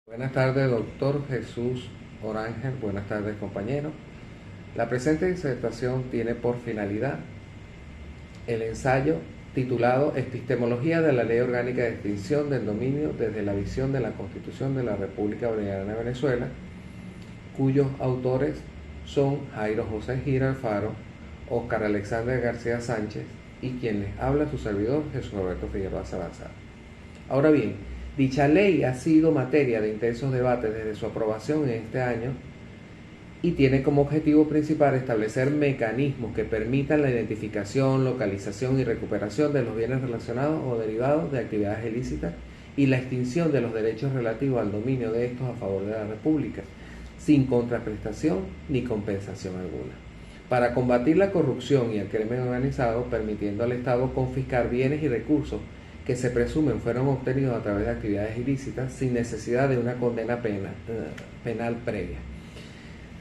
Buenas tardes, doctor Jesús Orangel. Buenas tardes, compañeros. La presente disertación tiene por finalidad el ensayo titulado Epistemología de la Ley Orgánica de Extinción del Dominio desde la visión de la Constitución de la República Bolivariana de Venezuela, cuyos autores son Jairo José Gira Alfaro, Óscar Alexander García Sánchez y quien les habla su servidor Jesús Roberto Figueroa Salazar. Ahora bien, dicha ley ha sido materia de intensos debates desde su aprobación en este año y tiene como objetivo principal establecer mecanismos que permitan la identificación, localización y recuperación de los bienes relacionados o derivados de actividades ilícitas y la extinción de los derechos relativos al dominio de estos a favor de la República, sin contraprestación ni compensación alguna, para combatir la corrupción y el crimen organizado, permitiendo al Estado confiscar bienes y recursos que se presumen fueron obtenidos a través de actividades ilícitas sin necesidad de una condena penal previa.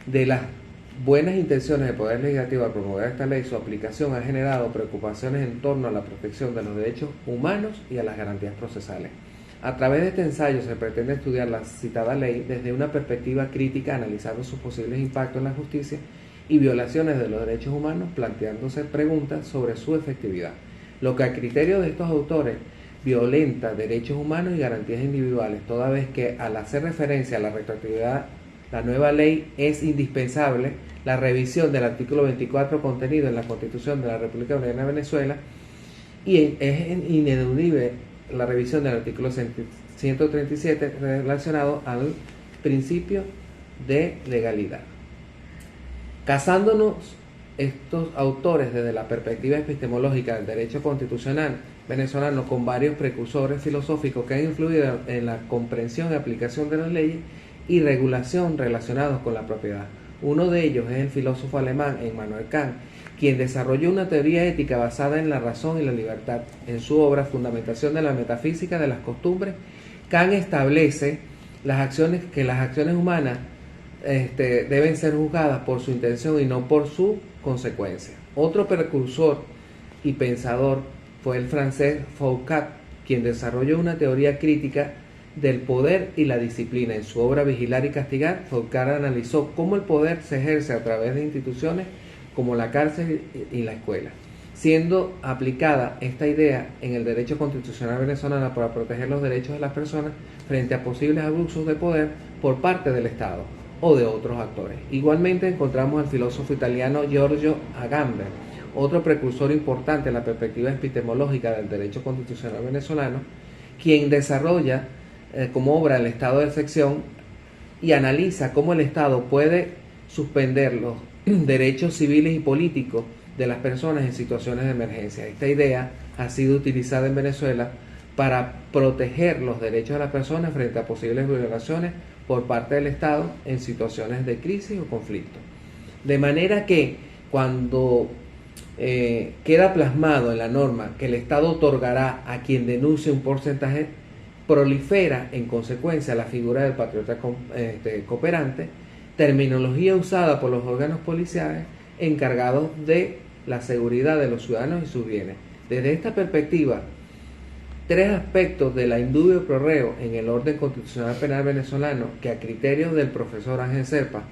De las buenas intenciones del Poder Legislativo al promover esta ley, su aplicación ha generado preocupaciones en torno a la protección de los derechos humanos y a las garantías procesales. A través de este ensayo se pretende estudiar la citada ley desde una perspectiva crítica, analizando sus posibles impactos en la justicia y violaciones de los derechos humanos, planteándose preguntas sobre su efectividad, lo que a criterio de estos autores violenta derechos humanos y garantías individuales, toda vez que al hacer referencia a la retroactividad, la nueva ley es indispensable la revisión del artículo 24 contenido en la Constitución de la República Bolivariana de Venezuela y es ineludible la revisión del artículo 137 relacionado al principio de legalidad. Casándonos estos autores desde la perspectiva epistemológica del derecho constitucional venezolano con varios precursores filosóficos que han influido en la comprensión y aplicación de las leyes y regulación relacionados con la propiedad. Uno de ellos es el filósofo alemán Immanuel Kant, quien desarrolló una teoría ética basada en la razón y la libertad. En su obra Fundamentación de la Metafísica de las Costumbres, Kant establece que las acciones humanas deben ser juzgadas por su intención y no por su consecuencia. Otro precursor y pensador fue el francés Foucault, quien desarrolló una teoría crítica del poder y la disciplina. En su obra Vigilar y Castigar, Foucault analizó cómo el poder se ejerce a través de instituciones como la cárcel y la escuela, siendo aplicada esta idea en el derecho constitucional venezolano para proteger los derechos de las personas frente a posibles abusos de poder por parte del Estado o de otros actores. Igualmente encontramos al filósofo italiano Giorgio Agamben, otro precursor importante en la perspectiva epistemológica del derecho constitucional venezolano, quien desarrolla como obra el estado de excepción y analiza cómo el Estado puede suspender los derechos civiles y políticos de las personas en situaciones de emergencia. Esta idea ha sido utilizada en Venezuela para proteger los derechos de las personas frente a posibles violaciones por parte del Estado en situaciones de crisis o conflicto. De manera que cuando queda plasmado en la norma que el Estado otorgará a quien denuncie un porcentaje, prolifera en consecuencia la figura del patriota cooperante, terminología usada por los órganos policiales encargados de la seguridad de los ciudadanos y sus bienes. Desde esta perspectiva, tres aspectos de la indubio pro reo en el orden constitucional penal venezolano, que a criterio del profesor Ángel Serpa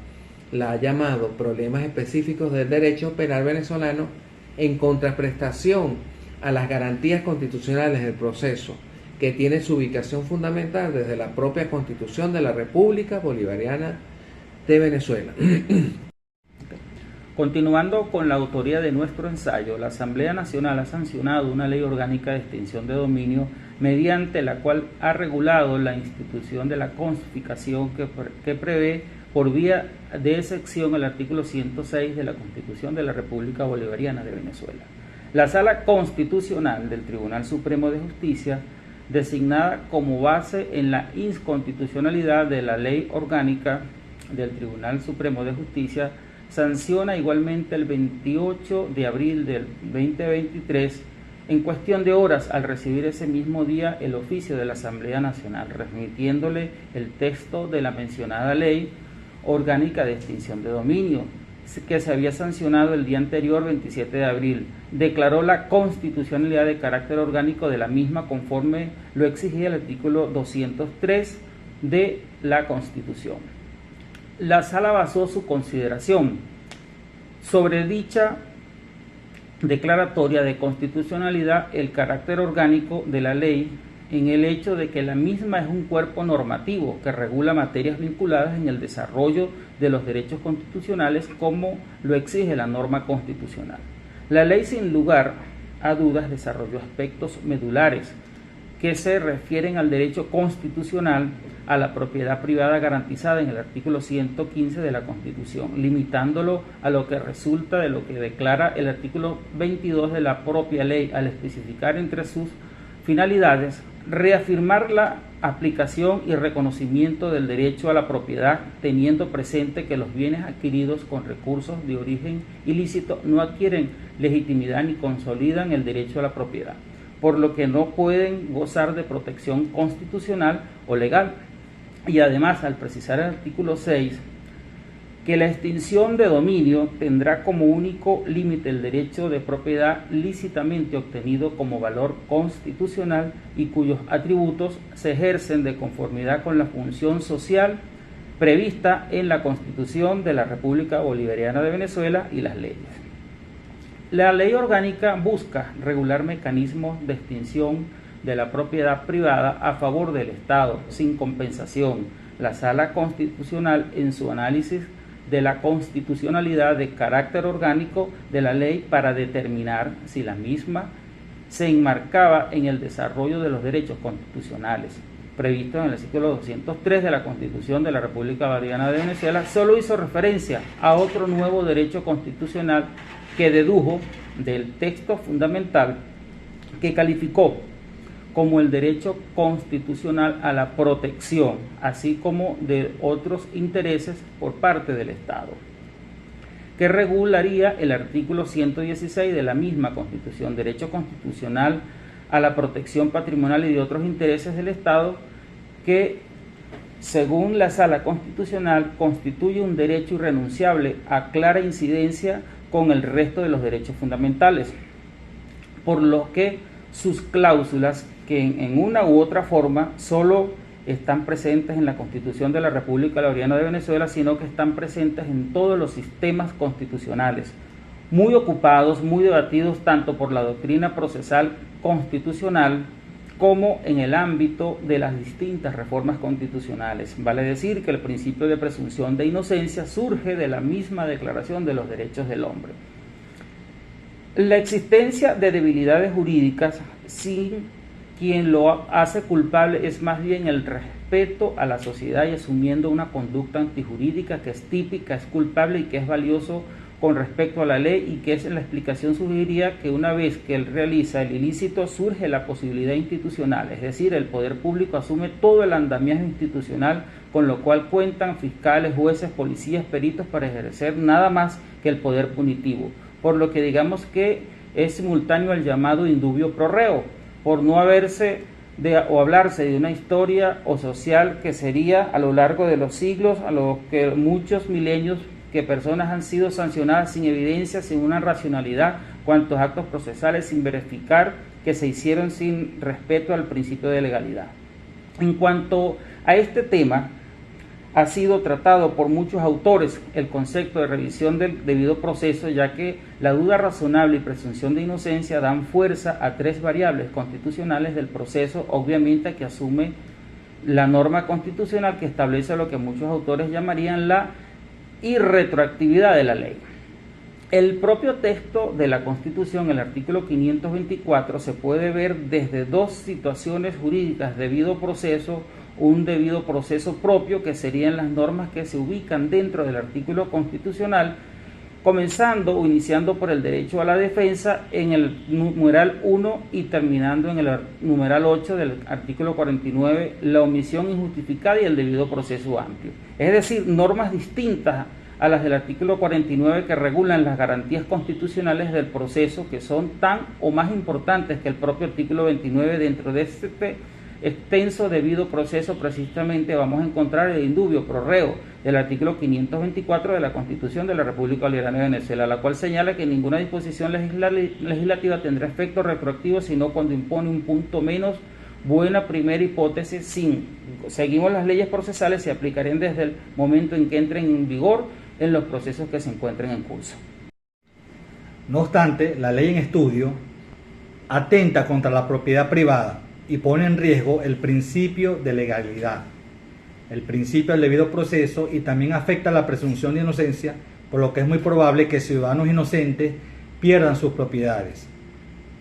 la ha llamado problemas específicos del derecho penal venezolano, en contraprestación a las garantías constitucionales del proceso, que tiene su ubicación fundamental desde la propia Constitución de la República Bolivariana de Venezuela. Continuando con la autoría de nuestro ensayo, la Asamblea Nacional ha sancionado una ley orgánica de extinción de dominio mediante la cual ha regulado la institución de la confiscación que prevé por vía de excepción el artículo 106 de la Constitución de la República Bolivariana de Venezuela. La Sala Constitucional del Tribunal Supremo de Justicia, designada como base en la inconstitucionalidad de la ley orgánica del Tribunal Supremo de Justicia, sanciona igualmente el 28 de abril del 2023, en cuestión de horas al recibir ese mismo día el oficio de la Asamblea Nacional, remitiéndole el texto de la mencionada ley orgánica de extinción de dominio, que se había sancionado el día anterior, 27 de abril. Declaró la constitucionalidad de carácter orgánico de la misma conforme lo exigía el artículo 203 de la Constitución. La Sala basó su consideración sobre dicha declaratoria de constitucionalidad, el carácter orgánico de la ley, en el hecho de que la misma es un cuerpo normativo que regula materias vinculadas en el desarrollo de los derechos constitucionales como lo exige la norma constitucional. La ley, sin lugar a dudas, desarrolló aspectos medulares que se refieren al derecho constitucional a la propiedad privada garantizada en el artículo 115 de la Constitución, limitándolo a lo que resulta de lo que declara el artículo 22 de la propia ley, al especificar entre sus finalidades reafirmar la aplicación y reconocimiento del derecho a la propiedad, teniendo presente que los bienes adquiridos con recursos de origen ilícito no adquieren legitimidad ni consolidan el derecho a la propiedad, por lo que no pueden gozar de protección constitucional o legal. Y además, al precisar el artículo 6, que la extinción de dominio tendrá como único límite el derecho de propiedad lícitamente obtenido como valor constitucional y cuyos atributos se ejercen de conformidad con la función social prevista en la Constitución de la República Bolivariana de Venezuela y las leyes. La ley orgánica busca regular mecanismos de extinción de la propiedad privada a favor del Estado, sin compensación. La Sala Constitucional, en su análisis de la constitucionalidad de carácter orgánico de la ley para determinar si la misma se enmarcaba en el desarrollo de los derechos constitucionales previstos en el artículo 203 de la Constitución de la República Bolivariana de Venezuela, solo hizo referencia a otro nuevo derecho constitucional que dedujo del texto fundamental, que calificó como el derecho constitucional a la protección, así como de otros intereses por parte del Estado, que regularía el artículo 116 de la misma Constitución, derecho constitucional a la protección patrimonial y de otros intereses del Estado, que según la Sala Constitucional constituye un derecho irrenunciable a clara incidencia con el resto de los derechos fundamentales, por lo que sus cláusulas, que en una u otra forma solo están presentes en la Constitución de la República Bolivariana de Venezuela, sino que están presentes en todos los sistemas constitucionales, muy ocupados, muy debatidos tanto por la doctrina procesal constitucional como en el ámbito de las distintas reformas constitucionales. Vale decir que el principio de presunción de inocencia surge de la misma Declaración de los Derechos del Hombre. La existencia de debilidades jurídicas sin quien lo hace culpable es más bien el respeto a la sociedad y asumiendo una conducta antijurídica que es típica, es culpable y que es valioso con respecto a la ley, y que es en la explicación sugeriría que una vez que él realiza el ilícito surge la posibilidad institucional, es decir, el poder público asume todo el andamiaje institucional, con lo cual cuentan fiscales, jueces, policías, peritos para ejercer nada más que el poder punitivo, por lo que digamos que es simultáneo al llamado indubio pro reo, por no hablarse de una historia o social que sería a lo largo de los siglos, a lo que muchos milenios que personas han sido sancionadas sin evidencia, sin una racionalidad, cuantos actos procesales sin verificar que se hicieron sin respeto al principio de legalidad. En cuanto a este tema, ha sido tratado por muchos autores el concepto de revisión del debido proceso, ya que la duda razonable y presunción de inocencia dan fuerza a tres variables constitucionales del proceso, obviamente que asume la norma constitucional que establece lo que muchos autores llamarían la irretroactividad de la ley. El propio texto de la Constitución, el artículo 524, se puede ver desde dos situaciones jurídicas: debido proceso, un debido proceso propio, que serían las normas que se ubican dentro del artículo constitucional, comenzando o iniciando por el derecho a la defensa en el numeral 1 y terminando en el numeral 8 del artículo 49, la omisión injustificada y el debido proceso amplio. Es decir, normas distintas a las del artículo 49 que regulan las garantías constitucionales del proceso, que son tan o más importantes que el propio artículo 29. Dentro de este extenso debido proceso precisamente vamos a encontrar el indubio pro reo del artículo 524 de la Constitución de la República Bolivariana de Venezuela, la cual señala que ninguna disposición legislativa tendrá efecto retroactivo sino cuando impone un punto menos buena primera hipótesis, seguimos las leyes procesales, se aplicarían desde el momento en que entren en vigor en los procesos que se encuentren en curso. No obstante, la ley en estudio atenta contra la propiedad privada y pone en riesgo el principio de legalidad, el principio del debido proceso, y también afecta la presunción de inocencia, por lo que es muy probable que ciudadanos inocentes pierdan sus propiedades.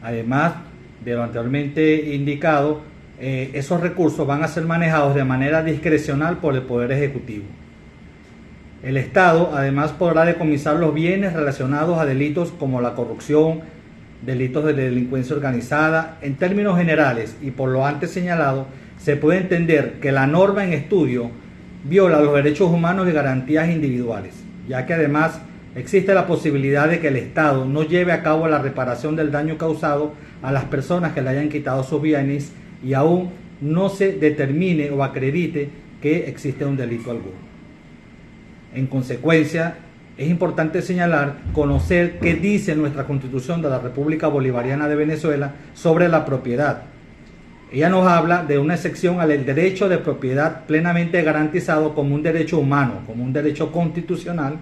Además de lo anteriormente indicado, esos recursos van a ser manejados de manera discrecional por el Poder Ejecutivo. El Estado además podrá decomisar los bienes relacionados a delitos como la corrupción, delitos de delincuencia organizada. En términos generales y por lo antes señalado, se puede entender que la norma en estudio viola los derechos humanos y garantías individuales, ya que además existe la posibilidad de que el Estado no lleve a cabo la reparación del daño causado a las personas que le hayan quitado sus bienes y aún no se determine o acredite que existe un delito alguno. En consecuencia, es importante señalar, conocer qué dice nuestra Constitución de la República Bolivariana de Venezuela sobre la propiedad. Ella nos habla de una excepción al derecho de propiedad plenamente garantizado como un derecho humano, como un derecho constitucional,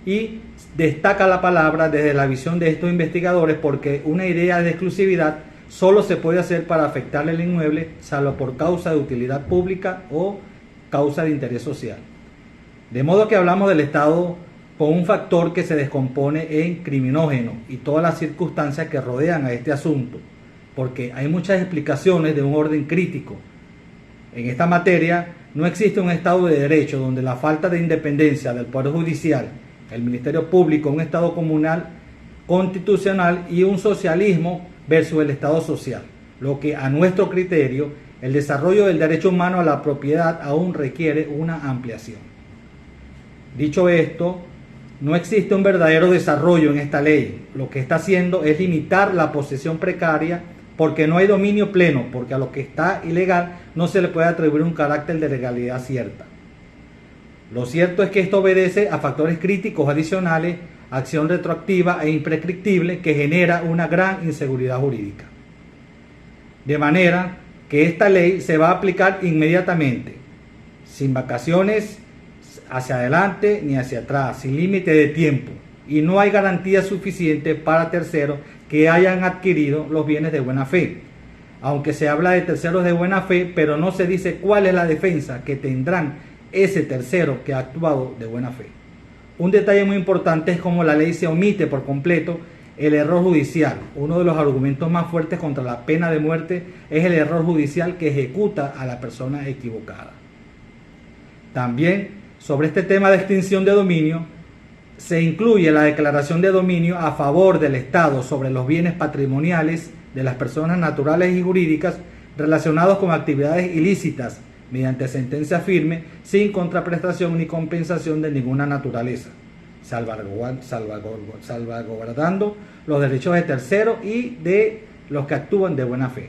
y destaca la palabra desde la visión de estos investigadores porque una idea de exclusividad solo se puede hacer para afectar el inmueble, salvo por causa de utilidad pública o causa de interés social. De modo que hablamos del Estado con un factor que se descompone en criminógeno y todas las circunstancias que rodean a este asunto, porque hay muchas explicaciones de un orden crítico. En esta materia no existe un Estado de Derecho donde la falta de independencia del Poder Judicial, el Ministerio Público, un Estado comunal constitucional y un socialismo versus el Estado social, lo que a nuestro criterio el desarrollo del derecho humano a la propiedad aún requiere una ampliación. Dicho esto, no existe un verdadero desarrollo en esta ley. Lo que está haciendo es limitar la posesión precaria porque no hay dominio pleno, porque a lo que está ilegal no se le puede atribuir un carácter de legalidad cierta. Lo cierto es que esto obedece a factores críticos adicionales, acción retroactiva e imprescriptible que genera una gran inseguridad jurídica. De manera que esta ley se va a aplicar inmediatamente, sin vacaciones hacia adelante ni hacia atrás, sin límite de tiempo, y no hay garantía suficiente para terceros que hayan adquirido los bienes de buena fe. Aunque se habla de terceros de buena fe, pero no se dice cuál es la defensa que tendrán ese tercero que ha actuado de buena fe. Un detalle muy importante es cómo la ley se omite por completo el error judicial. Uno de los argumentos más fuertes contra la pena de muerte es el error judicial que ejecuta a la persona equivocada. También sobre este tema de extinción de dominio se incluye la declaración de dominio a favor del Estado sobre los bienes patrimoniales de las personas naturales y jurídicas relacionados con actividades ilícitas mediante sentencia firme sin contraprestación ni compensación de ninguna naturaleza, salvaguardando los derechos de terceros y de los que actúan de buena fe.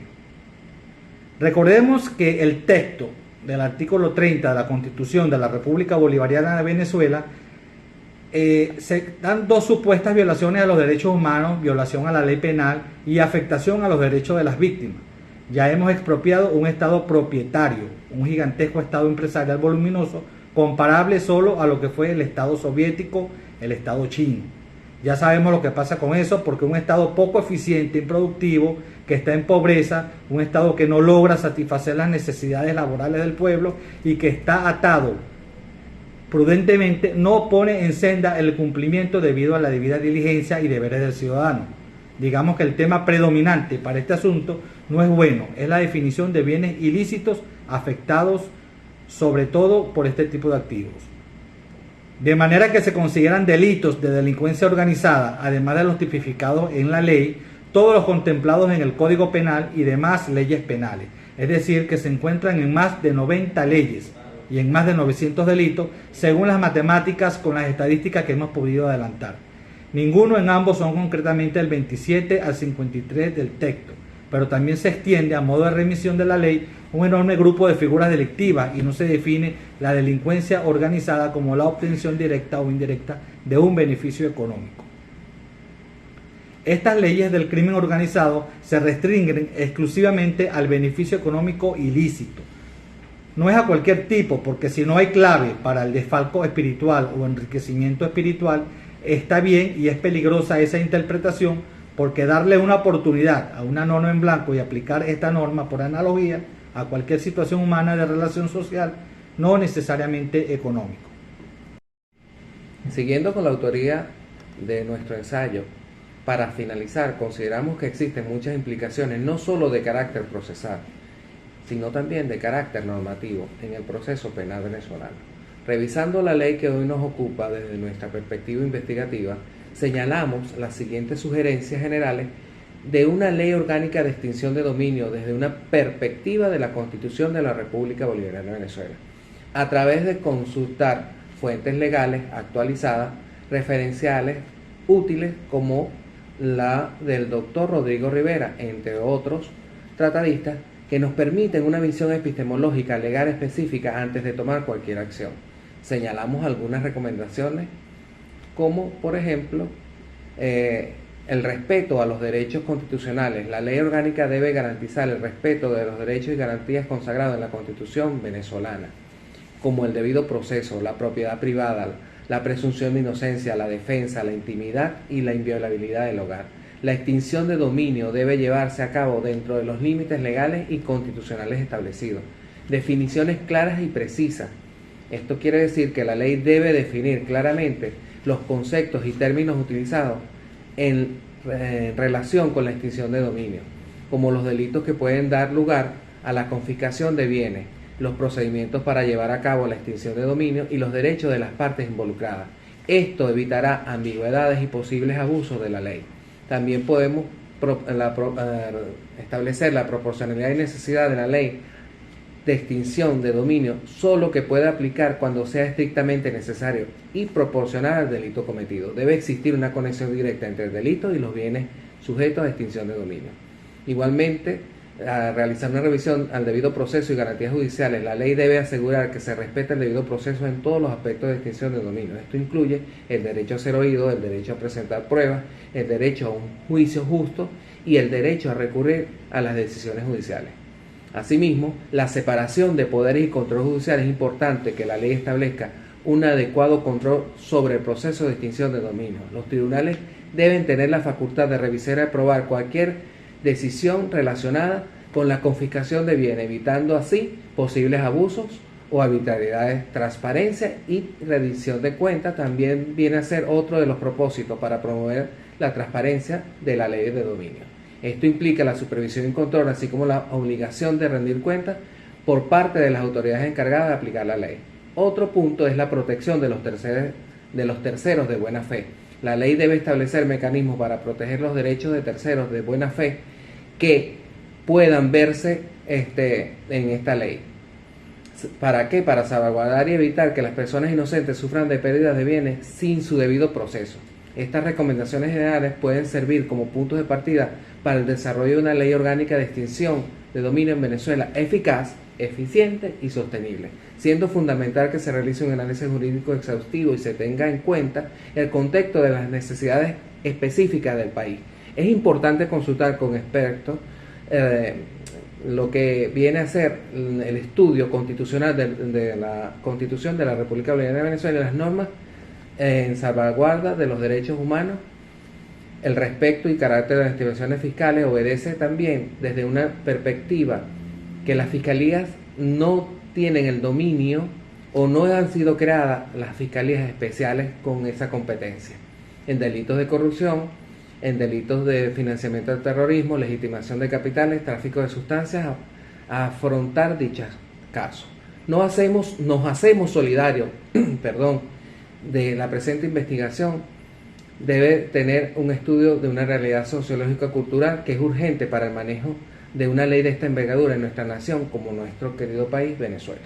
Recordemos que el texto del artículo 30 de la Constitución de la República Bolivariana de Venezuela se dan dos supuestas violaciones a los derechos humanos, violación a la ley penal y afectación a los derechos de las víctimas. Ya hemos expropiado un Estado propietario, un gigantesco Estado empresarial voluminoso, comparable solo a lo que fue el Estado soviético, el Estado chino. Ya sabemos lo que pasa con eso, porque un Estado poco eficiente, improductivo, que está en pobreza, un Estado que no logra satisfacer las necesidades laborales del pueblo y que está atado prudentemente, no pone en senda el cumplimiento debido a la debida diligencia y deberes del ciudadano. Digamos que el tema predominante para este asunto no es bueno, es la definición de bienes ilícitos afectados sobre todo por este tipo de activos. De manera que se consideran delitos de delincuencia organizada, además de los tipificados en la ley, todos los contemplados en el Código Penal y demás leyes penales. Es decir, que se encuentran en más de 90 leyes y en más de 900 delitos, según las matemáticas con las estadísticas que hemos podido adelantar. Ninguno en ambos son concretamente del 27 al 53 del texto, pero también se extiende a modo de remisión de la ley un enorme grupo de figuras delictivas y no se define la delincuencia organizada como la obtención directa o indirecta de un beneficio económico. Estas leyes del crimen organizado se restringen exclusivamente al beneficio económico ilícito. No es a cualquier tipo, porque si no hay clave para el desfalco espiritual o enriquecimiento espiritual, está bien y es peligrosa esa interpretación, porque darle una oportunidad a una norma en blanco y aplicar esta norma por analogía a cualquier situación humana de relación social, no necesariamente económico. Siguiendo con la autoría de nuestro ensayo, para finalizar, consideramos que existen muchas implicaciones no solo de carácter procesal, sino también de carácter normativo en el proceso penal venezolano. Revisando la ley que hoy nos ocupa desde nuestra perspectiva investigativa, señalamos las siguientes sugerencias generales de una ley orgánica de extinción de dominio desde una perspectiva de la Constitución de la República Bolivariana de Venezuela, a través de consultar fuentes legales actualizadas, referenciales, útiles como la del doctor Rodrigo Rivera, entre otros tratadistas, que nos permiten una visión epistemológica legal específica antes de tomar cualquier acción. Señalamos algunas recomendaciones, como por ejemplo el respeto a los derechos constitucionales. La ley orgánica debe garantizar el respeto de los derechos y garantías consagrados en la Constitución venezolana, como el debido proceso, la propiedad privada, la presunción de inocencia, la defensa, la intimidad y la inviolabilidad del hogar. La extinción de dominio debe llevarse a cabo dentro de los límites legales y constitucionales establecidos. Definiciones claras y precisas. Esto quiere decir que la ley debe definir claramente los conceptos y términos utilizados en relación con la extinción de dominio, como los delitos que pueden dar lugar a la confiscación de bienes, los procedimientos para llevar a cabo la extinción de dominio y los derechos de las partes involucradas. Esto evitará ambigüedades y posibles abusos de la ley. También podemos establecer la proporcionalidad y necesidad de la ley de extinción de dominio solo que pueda aplicar cuando sea estrictamente necesario y proporcional al delito cometido. Debe existir una conexión directa entre el delito y los bienes sujetos a extinción de dominio. Igualmente, a realizar una revisión al debido proceso y garantías judiciales, la ley debe asegurar que se respeta el debido proceso en todos los aspectos de extinción de dominio. Esto incluye el derecho a ser oído, el derecho a presentar pruebas, el derecho a un juicio justo y el derecho a recurrir a las decisiones judiciales. Asimismo, la separación de poderes y control judicial es importante que la ley establezca un adecuado control sobre el proceso de extinción de dominio. Los tribunales deben tener la facultad de revisar y aprobar cualquier decisión relacionada con la confiscación de bienes, evitando así posibles abusos o arbitrariedades. Transparencia y rendición de cuentas también viene a ser otro de los propósitos para promover la transparencia de la ley de dominio. Esto implica la supervisión y control, así como la obligación de rendir cuentas por parte de las autoridades encargadas de aplicar la ley. Otro punto es la protección de los terceros de buena fe. La ley debe establecer mecanismos para proteger los derechos de terceros de buena fe que puedan verse en esta ley. ¿Para qué? Para salvaguardar y evitar que las personas inocentes sufran de pérdidas de bienes sin su debido proceso. Estas recomendaciones generales pueden servir como puntos de partida para el desarrollo de una ley orgánica de extinción de dominio en Venezuela eficaz, eficiente y sostenible, siendo fundamental que se realice un análisis jurídico exhaustivo y se tenga en cuenta el contexto de las necesidades específicas del país. Es importante consultar con expertos lo que viene a ser el estudio constitucional de la Constitución de la República Bolivariana de Venezuela y las normas en salvaguarda de los derechos humanos. El respeto y carácter de las instituciones fiscales obedece también desde una perspectiva que las fiscalías no tienen el dominio o no han sido creadas las fiscalías especiales con esa competencia en delitos de corrupción, en delitos de financiamiento del terrorismo, legitimación de capitales, tráfico de sustancias, a afrontar dichos casos. Nos hacemos solidarios de la presente investigación. Debe tener un estudio de una realidad sociológica cultural que es urgente para el manejo de una ley de esta envergadura en nuestra nación como nuestro querido país, Venezuela.